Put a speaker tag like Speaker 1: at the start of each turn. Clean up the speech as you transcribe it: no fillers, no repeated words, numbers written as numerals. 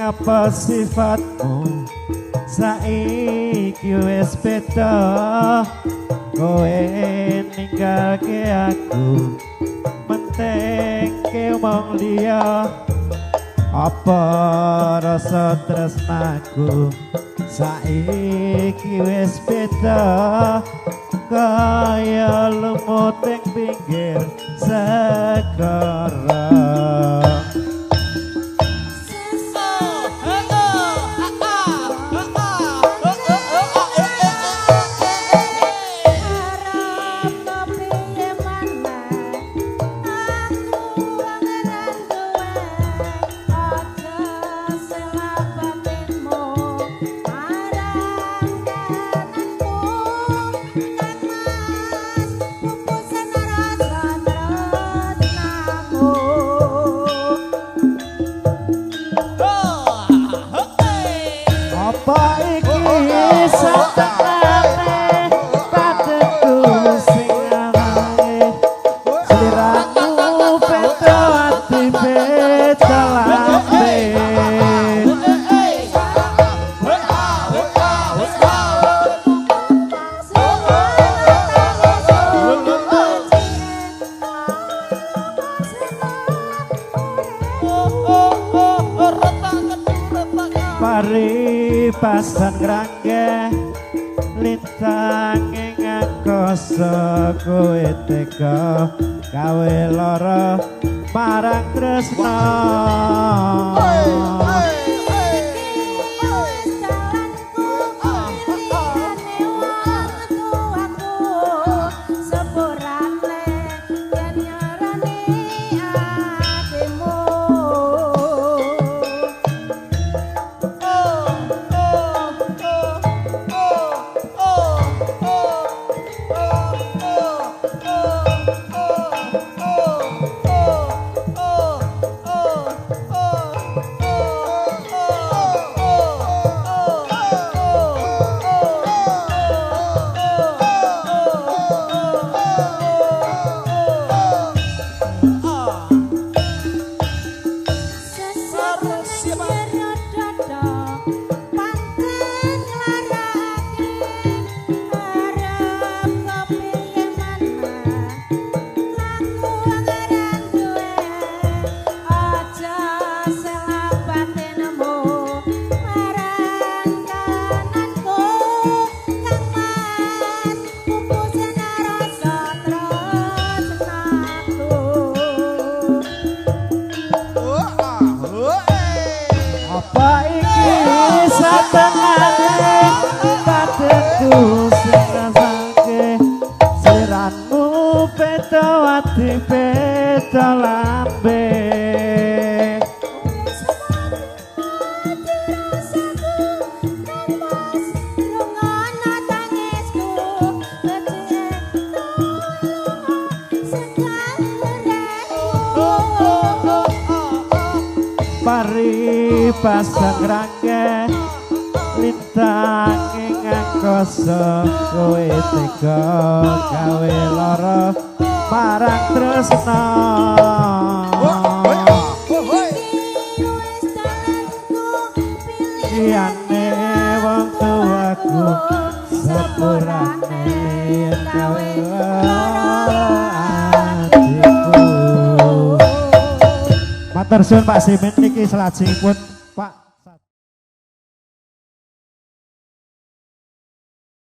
Speaker 1: Apa sifatmu saiki wis beda kowe ninggalke aku mentengke wong liya apa rasa tresnaku saiki wis beda kaya lumut ing pinggir segara. Paribasan ngrangge lintang ing angkasa kowe teka gawe lara marang tresna. Beda lambe paribasan ngrangge lintang ing angkasa kowe tega gawe lara marang tresna. Iyane wong tuaku sepurane yen gawe atiku. Matur suwun Pak Simin niki selajengipun Pak